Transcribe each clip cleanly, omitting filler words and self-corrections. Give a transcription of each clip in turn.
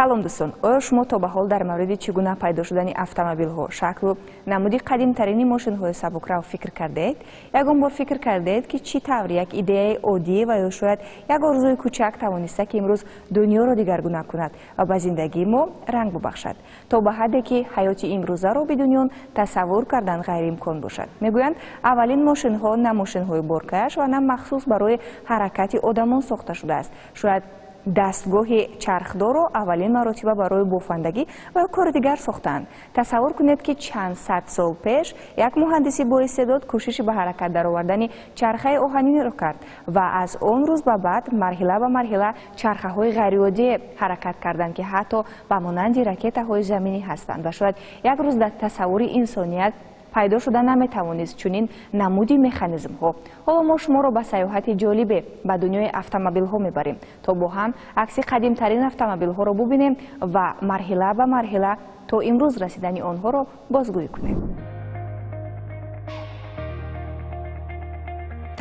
салом дӯстон, оё шумо то ба ҳол дар мавриди чӣ гуна пайдо шудани автомобилҳо, шаклу намуди қадимтарини мошинҳои сабукрав фикр кардаед? Ягон бор фикр кардаед ки чӣ тавр як идеяи оддӣ ва ё шояд як орзуи кӯчак тавониста ки имрӯз дунёро дигаргуна кунад ва ба зиндагии мо ранг бубахшад, то ба ҳадде ки ҳаёти имрӯзаро бидуни он тасаввур кардан ғайриимкон бошад. Мегӯянд аввалин мошинҳо на мошинҳои боркаш ва на махсус барои ҳаракати одамон сохта шудааст. Шояд дастгоҳи чархдорро аввалин маротиба барои бофандагӣ ва кори дигар сохтаанд. Тасаввур кунед ки чанд сад сол пеш як муҳандиси боистеъдод кӯшиши ба ҳаракат даровардани чархаи оҳанинро кард ва аз он рӯз ба баъд марҳила ба марҳила чархаҳои ғайриоддӣ ҳаракат карданд ки ҳатто ба монанди ракетаҳои заминӣ ҳастанд ва шояд як рӯз дар тасаввури инсоният пайдо шуда наметавонист чунин намуди механизмҳо. ҳоло мо шуморо ба саёҳати ҷолибе ба дунёи автомобилҳо мебарем, то бо ҳам акси қадимтарин автомобилҳоро бубинем ва марҳила ба марҳила то имрӯз расидани онҳоро бозгӯӣ кунем.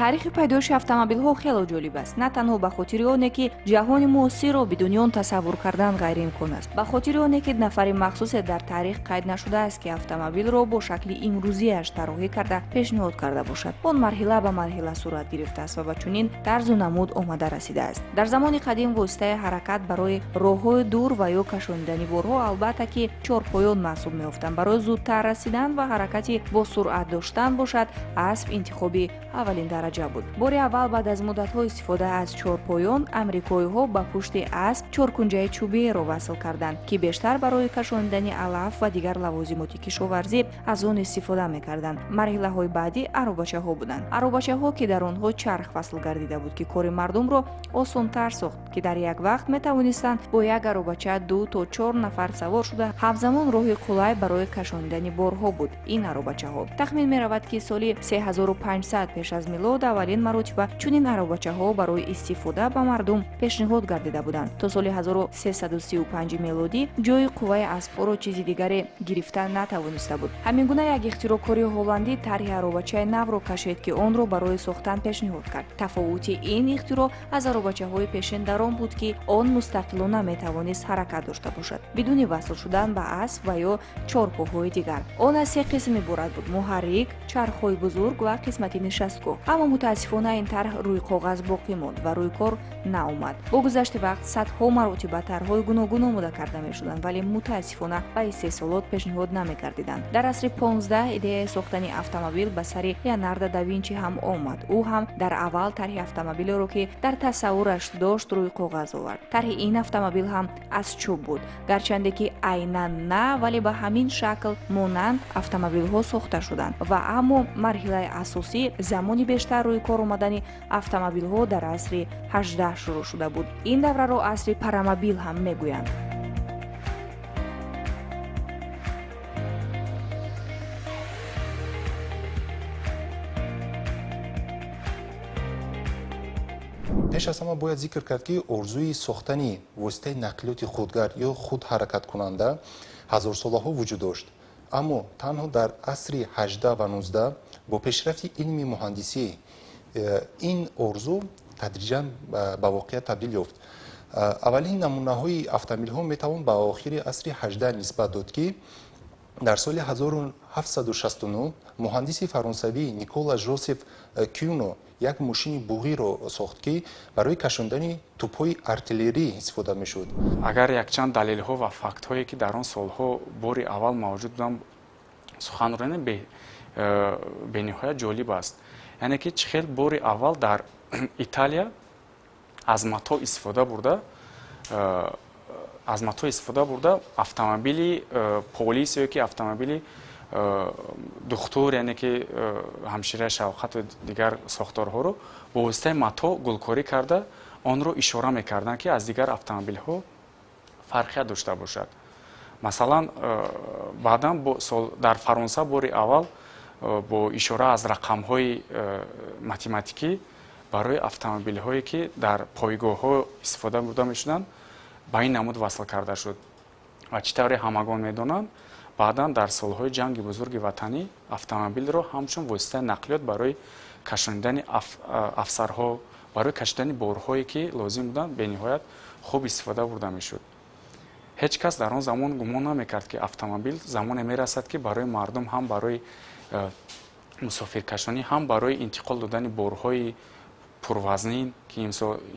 таърихи пайдоиши автомобилҳо хело ҷолиб аст. На танҳо ба хотири оне ки ҷаҳони муосирро бидуни он тасаввур кардан ғайриимкон аст, ба хотири оне ки нафари махсусе дар таърих қайд нашудааст ки автомобилро бо шакли имрӯзиаш тароҳӣ карда пешниҳод карда бошад. Он марҳила ба марҳила сурат гирифтааст ва ба чунин тарзу намуд омада расидааст. дар замони қадим воситаи ҳаракат барои роҳҳои дур ва ё кашонидани борҳо албатта ки чорпоён маҳсуб меёфтанд. барои зудтар расидан ва ҳаракати бо суръат доштан бошад, асб интихоби аввалин дараҷа буд. бори аввал баъд аз муддатҳо истифода аз чорпоён, амрикоиҳо ба пушти асб чоркунҷаи чӯбиеро васл карданд ки бештар барои кашонидани алаф ва дигар лавозимоти кишоварзӣ аз он истифода мекарданд. марҳилаҳои баъдӣ аробачаҳо буданд. аробачаҳо ки дар онҳо чарх васл гардида буд ки кори мардумро осонтар сохт, ки дар як вақт метавонистанд бо як аробача 2 то 4 нафар савор шуда ҳамзамон роҳи қулай барои кашонидани борҳо буд. ин аробачаҳо тахмин меравад ки соли 3500 пеш аз милод аввалин маротиба чунин аробачаҳо барои истифода ба мардум пешниҳод гардида буданд. то соли 1335 милодӣ ҷои қувваи аспҳоро чизи дигаре гирифта натавониста буд. ҳамин гуна як ихтироъкори ҳолландӣ тарҳи аробачаи навро кашед ки онро барои сохтан пешниҳод кард. тафовути ин ихтироъ аз аробачаҳои пешин дар он буд ки он мустақилона метавонист ҳаракат дошта бошад бидуни васл шудан ба асб ва ё чорпоҳои дигар. он аз се қисм иборат буд: муҳаррик, чархҳои бузург ва қисмати нишастгоҳ. аммо мутаассифона ин тарҳ рӯи коғаз боқӣ монд ва рӯи кор наомад. бо гузашти вақт садҳо маротиба тарҳҳои гуногун омода карда мешуданд, вале мутаассифона ба истеҳсолот пешниҳод намекардиданд. дар асри 15 идеяи сохтани автомобил ба сари Леонардо да Винчи ҳам омад. ӯ ҳам дар аввал тарҳи автомобилеро ки дар тасаввураш дошт рӯи коғаз овард. тарҳи ин автомобил ҳам аз чӯб буд, гарчанде ки айнан на, вале ба ҳамин шакл монанд автомобилҳо сохта шуданд. ва аммо марҳилаи асосӣ замони бештар рӯи кор омадани автомобилҳо дар асри 18 шурӯъ шуда буд. ин давраро асри паромобил ҳам мегӯянд. пеш аз ҳама бояд зикр кард ки орзуи сохтани воситаи нақлиёти худгар ё худҳаракаткунанда ҳазорсолаҳо вуҷуд дошт. аммо танҳо дар асри 18 ва 19 бо пешрафти илми муҳандисӣ ин орзу тадриҷан ба воқеият табдил ёфт. аввалин намунаҳои автомобилҳо метавон ба охири асри 18 нисбат дод ки дар соли 1769 муҳандиси фаронсавӣ Никола Жозеф Кюно як мошини буғиро сохт ки барои кашондани тӯбҳои артиллерӣ истифода мешуд. агар якчанд далелҳо ва фактҳое ки дар он солҳо бори аввал мавҷуд буданд суханронӣ бениҳоят ҷолиб аст. яъне ки чӣ хел бори аввал дар Италия аз мато истифода бурда автомобили полис ё ки автомобили духтур, яъне ки ҳамшира шавқату дигар сохторҳоро бо воситаи мато гулкорӣ карда онро ишора мекарданд ки аз дигар автомобилҳо фарқият дошта бошад. масалан баъдан дар фаронса бори аввал бо ишора аз рақамҳои математикӣ барои автомобилҳое ки дар пойгоҳҳо истифода бурда мешуданд ба ин намуд васл карда шуд. ва чӣ тавре ҳамагон медонанд, баъдан дар солҳои ҷанги бузурги ватанӣ автомобилро ҳамчун воситаи нақлиёт барои кашонидани афсарҳо, барои кашидани борҳое ки лозим буданд бениҳоят хуб истифода бурда мешуд. ҳеҷ кас дар он замон гумон намекард ки автомобил замоне мерасад ки барои мардум ҳам барои мусофиркашонӣ ҳам барои интиқол додани борҳои пурвазнин ки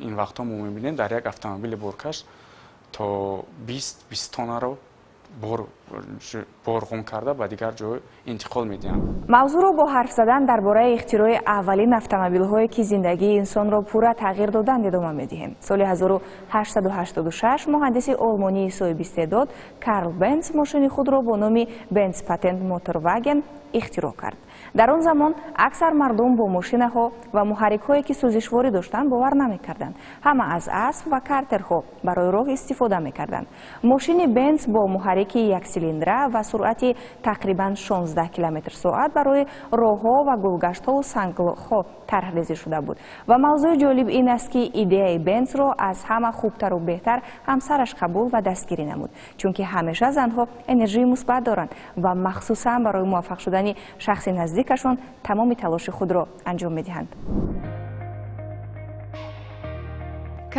ин вақтҳо мо мебинем дар як автомобили боркаш то 20 тоннаро борғун карда ба дигар ҷой интиқол медиҳанд. мавзӯъро бо ҳарф задан дар бораи ихтирои аввалин автомобилҳое ки зиндагии инсонро пурра тағйир доданд идома медиҳем. соли 1886 муҳандиси олмонии соҳиби истеъдод Карл Бенц мошини худро бо номи Benz Patent Motorwagen ихтироъ кард. дар он замон аксар мардум бо мошинаҳо ва муҳаррикҳое ки сӯзишворӣ доштанд бовар намекарданд. ҳама аз асп ва картерҳо барои роҳ истифода мекарданд. мошини Benz бо муҳаррики яксилиндра ва суръати тақрибан 16 км/соат барои роҳҳо ва гулгаштҳову санглоқҳо тарҳрезӣ шуда буд. ва мавзӯи ҷолиб ин аст ки идеяи Бенцро аз ҳама хубтару беҳтар ҳамсараш қабул ва дастгирӣ намуд, чунки ҳамеша занҳо энержии мусбат доранд ва махсусан барои муваффақ шудани шахси наздикашон тамоми талоши худро анҷом медиҳанд.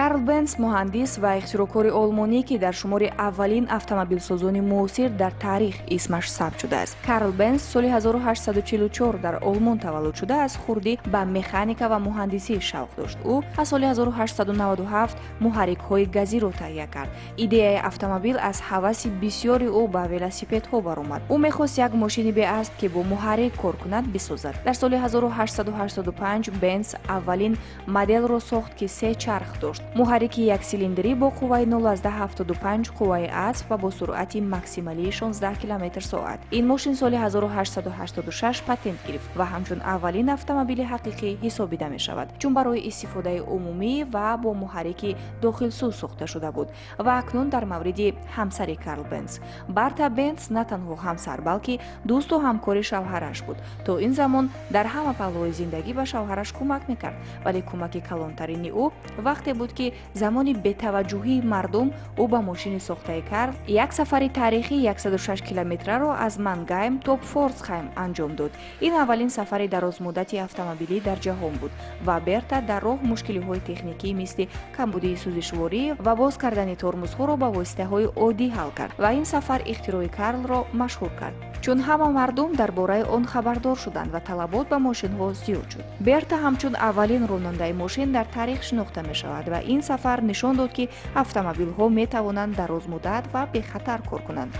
Карл Бенц муҳандис ва ихтироъкори олмонӣ ки дар шумори аввалин автомобилсозони муосир дар таърих исмаш сабт шудааст. Карл Бенц соли 1844 дар Олмон таваллуд шуда аз хурдӣ ба механика ва муҳандисӣ шавқ дошт. ӯ аз соли 1897 муҳаррикҳои газиро таҳия кард. идеяи автомобил аз ҳаваси бисёри ӯ ба велосипедҳо баромад. ӯ мехост як мошини беасп ки бо муҳаррик кор кунад бисозад. дар соли 1885 Бенц аввалин моделро сохт ки се чарх дошт. муҳаррики яксилиндрӣ бо қувваи 0,75 қувваи асп ва бо суръати максималии 16 км/соат. ин мошин соли 1886 патент гирифт ва ҳамчун аввалин автомобили ҳақиқӣ ҳисобида мешавад, чун барои истифодаи умумӣ ва бо муҳаррики дохилсӯз сохта шуда буд. ва акнун дар мавриди ҳамсари Карл Бенц. Барта Бенц на танҳо ҳамсар, балки дӯсту ҳамкори шавҳараш буд. то ин замон дар ҳама паҳлӯи зиндагӣ ба шавҳараш кӯмак мекард, вале кӯмаки калонтарини ӯ вақте буд ки замони бетаваҷҷӯҳии мардум ӯ ба мошини сохтаи Карл як сафари таърихии 106 километраро аз Мангайм то Пфорцхайм анҷом дод. ин аввалин сафари дарозмуддати автомобилӣ дар ҷаҳон буд ва Берта дар роҳ мушкилиҳои техникӣ мисли камбудии сӯзишворӣ ва боз кардани тормозҳоро ба воситаҳои оддӣ ҳал кард ва ин сафар ихтирои Карлро машҳур кард, чун ҳама мардум дар бораи он хабардор шуданд ва талабот ба мошинҳо зиёд шуд. Берта ҳамчун аввалин ронандаи мошин дар таърих шинохта мешавад ва ин сафар нишон дод ки автомобилҳо метавонанд дарозмуддат ва бехатар кор кунанд.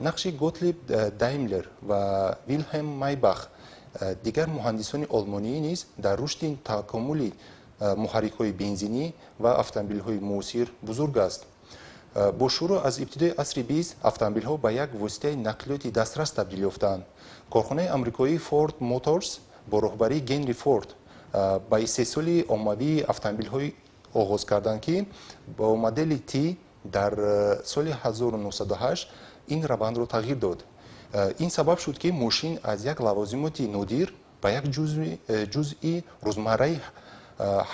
нақши Готлиб Даймлер ва Вилҳельм Майбах дигар муҳандисони олмонӣ низ дар рушди такомули муҳаррикҳои бензинӣ ва автомобилҳои муосир бузург аст. бо шурӯъ аз ибтидои асри 20 автомобилҳо ба як воситаи нақлиёти дастрас табдил ёфтанд. корхонаи амрикоии Ford Motors бо роҳбарии Генри Форд ба истеҳсоли оммавии автомобилҳои оғоз карданд ки бо модели T дар соли 1908 ин равандро тағйир дод. ин сабаб шуд ки мошин аз як лавозимоти нодир ба як ҷузъи рӯзмарраи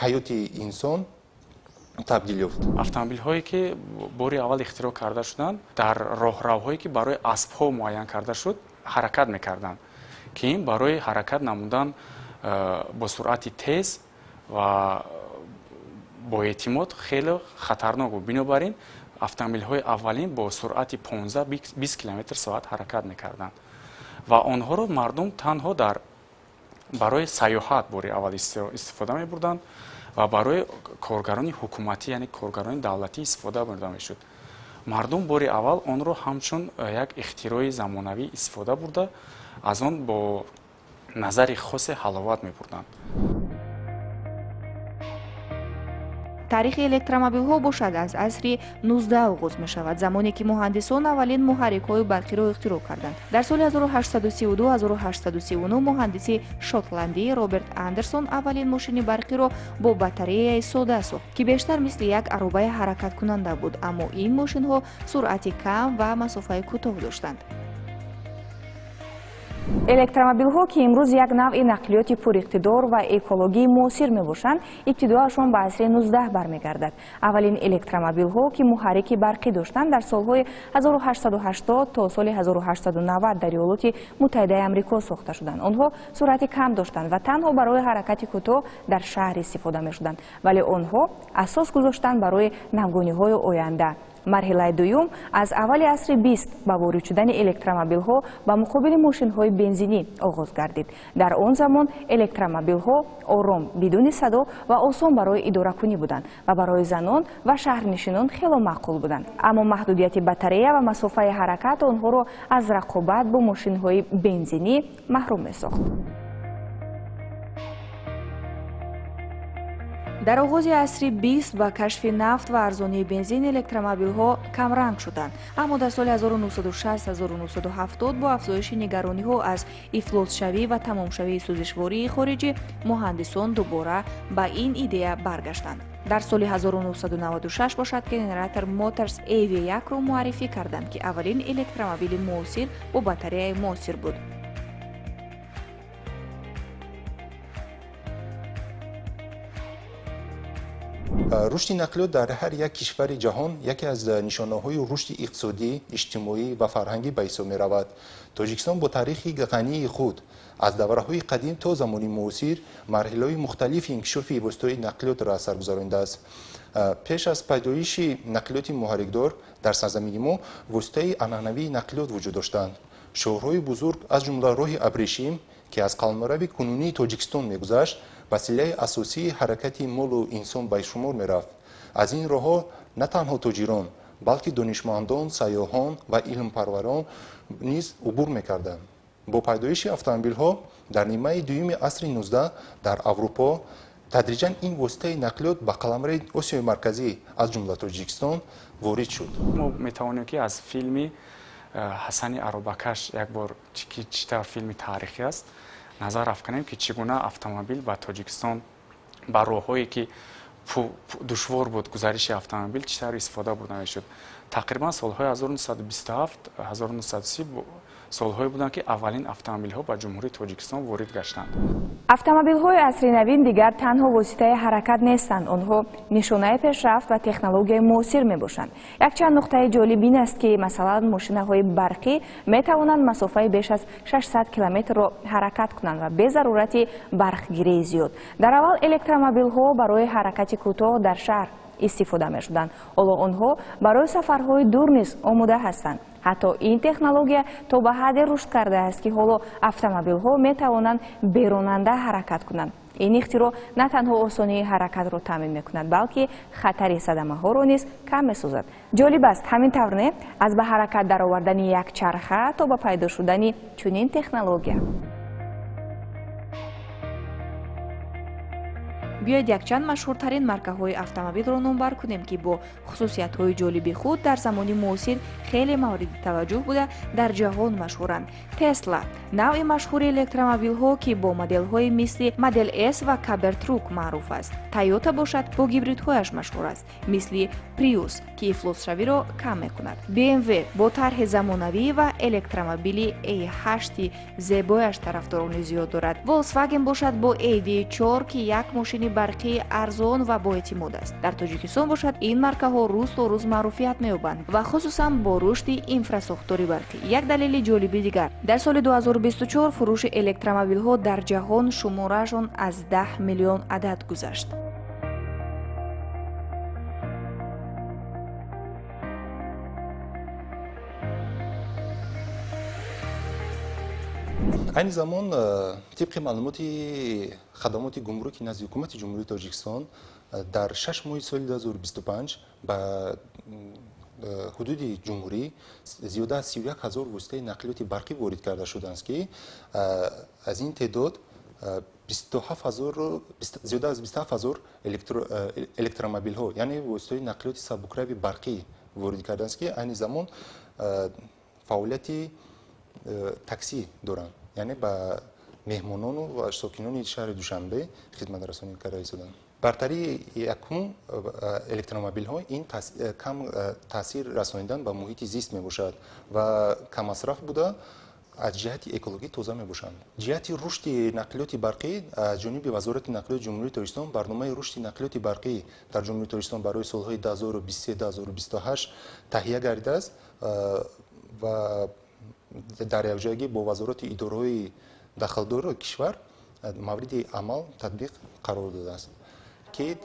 ҳаёти инсон табдил ёфт. автомобилҳое ки бори аввал ихтироъ карда шуданд дар роҳравҳое ки барои аспҳо муайян карда шуд ҳаракат мекарданд, ки ин барои ҳаракат намудан бо суръати тез ва бо эътимод хеле хатарнок буд. бинобар ин автомобилҳои аввалин бо суръати 15-20 км/соат ҳаракат мекарданд ва онҳоро мардум танҳо барои саёҳат бори аввал истифода мебурданд ва барои коргарони ҳукуматӣ, яъне коргарони давлатӣ истифода бурда мешуд. мардум бори аввал онро ҳамчун як ихтирои замонавӣ истифода бурда аз он бо назари хосе ҳаловат мебурданд. таърихи электромобилҳо бошад аз асри 19 оғоз мешавад, замоне ки муҳандисон аввалин муҳаррикҳои барқиро ихтироъ карданд. дар соли 1832-1839 муҳандиси шотландӣ Роберт Андерсон аввалин мошини барқиро бо батареяи сода сохт, ки бештар мисли як аробаи ҳаракаткунанда буд, аммо ин мошинҳо суръати кам ва масофаи кӯтоҳ доштанд. электромобилҳо ки имрӯз як навъи нақлиёти пуриқтидор ва экологии муосир мебошанд, ибтидоашон ба асри 19 бармегардад. аввалин электромобилҳо ки муҳаррики барқӣ доштанд дар солҳои 1880 то соли 1890 дар иёлоти муттаҳидаи амрико сохта шуданд. онҳо суръати кам доштанд ва танҳо барои ҳаракати кӯтоҳ дар шаҳр истифода мешуданд, вале онҳо асос гузоштанд барои навгониҳои оянда. марҳилаи дуюм аз аввали асри 20 ба ворид шудани электромобилҳо ба муқобили мошинҳои бензинӣ оғоз гардид. дар он замон электромобилҳо ором, бидуни садо ва осон барои идоракунӣ буданд ва барои занон ва шаҳрнишинон хело маъқул буданд. аммо маҳдудияти батарея ва масофаи ҳаракат онҳоро аз рақобат бо мошинҳои бензинӣ маҳрум месохт. дар оғози асри 20 ба кашфи нафт ва арзонии бензин электромобилҳо камранг шуданд, аммо дар соли 1960-1970 бо афзоиши нигарониҳо аз ифлосшавӣ ва тамомшавии сӯзишвории хориҷӣ муҳандисон дубора ба ин идея баргаштанд. дар соли 1996 бошад ки Generator Motors EV1-ро муаррифӣ карданд, ки аввалин электромобили муосир бо батареяи муосир буд. рушди нақлиёт дар ҳар як кишвари ҷаҳон яке аз нишонаҳои рушди иқтисодӣ, иҷтимоӣ ва фарҳангӣ ба ҳисоб меравад. тоҷикистон бо таърихи ғании худ аз давраҳои қадим то замони муосир марҳилаҳои мухталифи инкишофи воситаҳои нақлиётро аз сар гузаронидааст. пеш аз пайдоиши нақлиёти муҳаррикдор дар сарзамини мо воситаи анъанавии нақлиёт вуҷуд доштанд. шоҳрҳои бузург аз ҷумла роҳи абрешим ки аз қалморави кунунии тоҷикистон мегузашт василаи асосии ҳаракати молу инсон ба шумор мерафт. аз ин роҳҳо на танҳо тоҷирон, балки донишмандон, сайёҳон ва илмпарварон низ убур мекарданд. бо пайдоиши автомобилҳо дар нимаи дуюми асри 19 дар аврупо тадриҷан ин воситаи нақлиёт ба қаламраи осиёи марказӣ аз ҷумла тоҷикистон ворид шуд. мо метавонем ки аз филми ҳасани аробакаш як бор чӣ тавр филми таърихӣ аст назар афканем ки чӣ гуна автомобил ба Тоҷикистон ба роҳҳое ки душвор буд гузариши автомобил чӣ тавр истифода бурда мешуд. тақрибан солҳои 1927-1930 солҳое буданд ки аввалин автомобилҳо ба ҷумҳурии Тоҷикистон ворид гаштанд. автомобилҳои асри навин дигар танҳо воситаи ҳаракат нестанд, онҳо нишонаи пешрафт ва технологияи муосир мебошанд. якчанд нуқтаи ҷолиб ин аст ки масалан мошинаҳои барқӣ метавонанд масофаи беш аз 600 километрро ҳаракат кунанд ва без зарурати барқгирии зиёд. дар аввал электромобилҳо барои ҳаракати кӯтоҳ дар шаҳр истифода мешуданд. ҳоло онҳо барои сафарҳои дур низ омода ҳастанд. ҳатто ин технология то ба ҳадде рушд кардааст ки ҳоло автомобилҳо метавонанд беронанда ҳаракат кунанд. ин ихтироъ на танҳо осонии ҳаракатро таъмин мекунад, балки хатари садамаҳоро низ кам месозад. ҷолиб аст ҳамин тавр не аз ба ҳаракат даровардани як чарха то ба пайдо шудани чунин технология. биёед якчанд машҳуртарин маркаҳои автомобилро номбар кунем, ки бо хусусиятҳои ҷолиби худ дар замони муосир хеле мавриди таваҷҷӯҳ буда дар ҷаҳон машҳуранд. Tesla навъи маъшҳури электромобилҳо ки бо моделҳои мисли Model S ва Cybertruck маъруф аст. Toyota бошад бо гибридҳояш машҳур аст, мисли Prius ки ифлосшавиро кам мекунад. BMW бо тарҳи замонавӣ ва электромобили A8 зебояш тарафдорони зиёд дорад. Volkswagen бошад бо AD4 ки як мошини барқӣ арзон ва боэътимод аст. дар тоҷикистон бошад ин маркаҳо рӯз то рӯз маъруфият меёбанд ва хусусан бо рушди инфраструктури барқӣ. як далели ҷолиби дигар, дар соли 2024 фурӯши электромобилҳо дар ҷаҳон шумораашон аз 10 миллион адад гузашт. айни замон тибқи маълумоти хадамоти гумруки назди ҳукумати ҷумҳурии тоҷикистон дар 6 моҳи соли 2025 ба ҳудуди ҷумҳурӣ зиёда аз 31 000 воситаи нақлиёти барқӣ ворид карда шудааст, ки аз ин теъдод зиёда аз 27 000 электромобилҳо, яъне воситаи нақлиёти сабукрави барқӣ ворид кардааст, ки айни замон фаъолияти таксӣ доранд, яъне ба меҳмонону ва сокинони шаҳри Душанбе хидматрасонӣ карда истоданд. бартарии якум электромобилҳо ин кам таъсир расонидан ба муҳити зист мебошад ва камасраф буда از جهت اکولوژی تازه میباشند. جهت رشد نقلیات برقی از جانب وزارت نقلیات جمهوری تاجیکستان برنامه رشد نقلیات برقی در جمهوری تاجیکستان برای سالهای 2023-2028 تهیه گردیده است و در یکجایی با وزارت اداره‌های داخلدار کشور مورد عمل تطبیق قرار داده است که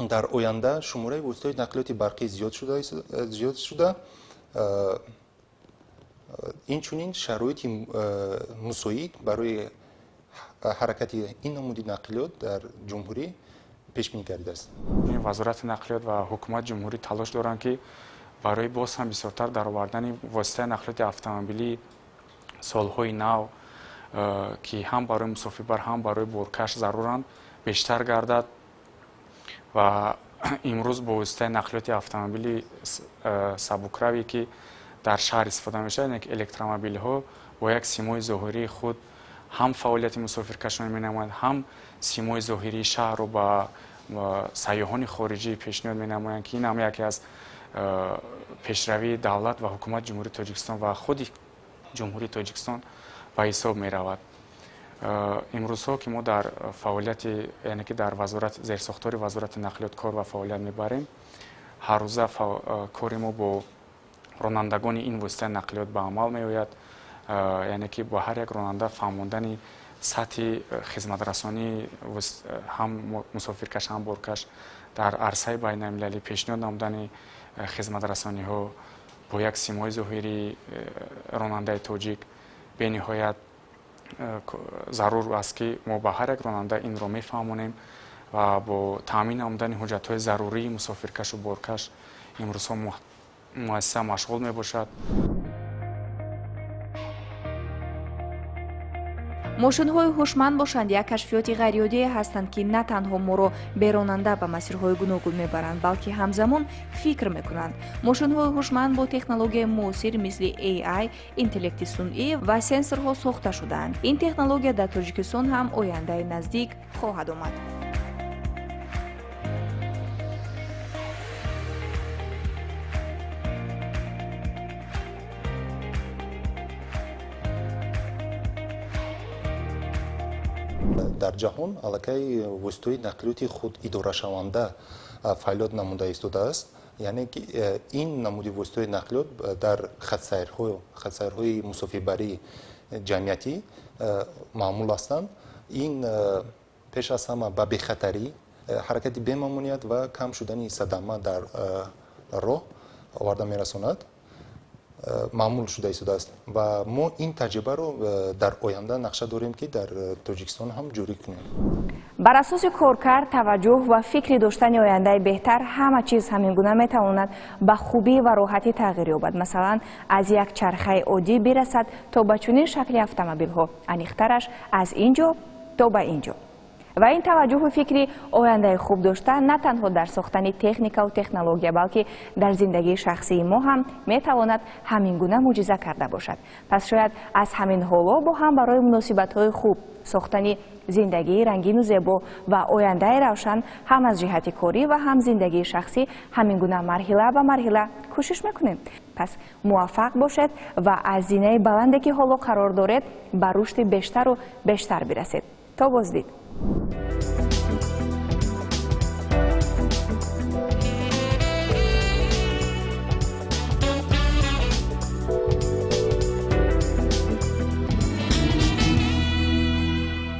در آینده شماره وسایل نقلیات برقی زیاد شده این چنین شرایط مساعد برای حرکت این نمود نقلیات در جمهوری پیش بینی کرده است. وزارت نقلیات و حکومت جمهوری تلاش دارند که برای باز هم بسیارتر در آوردن واسطه نقلیات اتومبیلی سالهای نو که هم برای مسافربر هم برای بارکش ضرورند بیشتر گردد و امروز با واسطه نقلیات اتومبیلی سبکروی که در شهر استفاده میشه، یعنی الکترومبیل ها با یک سیمای ظاهری خود هم فعالیت مسافرکشان مینمایند، هم سیمای ظاهری شهر رو با سیاحان خارجی پیشنهاد مینمایند که این هم یکی از پیشروی دولت و حکومت جمهوری تاجیکستان و خود جمهوری تاجیکستان به حساب می رود. امروز ها که ما در فعالیت یعنی که در وزارت زیرساختار وزارت نقلیات کار و فعالیت میبریم، هر روزه کار ما با رانندگان این واسطه نقلیات به عمل می آید، یعنی که با هر یک راننده فهماندن سطح خدمت رسانی هم مسافرکش هم بارکش در عرصه بین المللی پیشنهاد نمودن خدمت رسانی ها با یک سیمای ظاهری راننده تاجیک به نهایت ضرور است که ما با هر یک راننده این را میفهمونیم و با تامین نمودن حجت های ضروری مسافرکش و بارکش امروز ها مؤسسه مشغول می باشد. ماشинҳои ҳушманд бошанд як кашфиёти ғайриоддие ҳастанд ки на танҳо моро беронанда ба масирҳои гуногун мебаранд, балки ҳамзамон фикр мекунанд. мошинҳои ҳушманд бо технологияи муосир мисли AI, интеллекти сунъӣ ва сенсорҳо сохта шудаанд. ин технология дар тоҷикистон ҳам ояндаи наздик хоҳад омад. در جهان علاقه وسیله نقلیات خود اداره شونده فعالیت نموده ایستاده است، یعنی که این نمود وسیله نقلیات در خطسیرهای مسافربری جمعیتی معمول هستند. این پیش از همه به بی‌خطری، حرکت بی‌مامونیت و کم شدن صدمه در راه آورده می‌رساند معمول شده ایستاده است و ما این تجربه رو در آینده نقشه داریم که در تاجیکستان هم جاری کنیم. بر اساس کارکرد، توجه و فکر داشتن آینده بهتر، همه چیز همین گونه میتواند به خوبی و راحتی تغییر یابد. مثلا از یک چرخه عادی برسد تا به چنین شکل اتومبیل ها، انیخترش از اینجا تا به اینجا. و این توجه و فکری آینده خوب داشتن نه تنها در ساختن تکنیک و تکنولوژی بلکه در زندگی شخصی ما هم میتواند همین گونه معجزه کرده باشد. پس شاید از همین حالا با هم برای مناسبت‌های خوب، ساختن زندگی رنگین و زیبا و آینده روشن هم از جهت کاری و هم زندگی شخصی همین گونه مرحله به مرحله کوشش میکنیم. پس موفق باشید و از زینه بلندی که حالا قرار دارید به رشد بیشتر و بیشتر برسید. تا بازدید.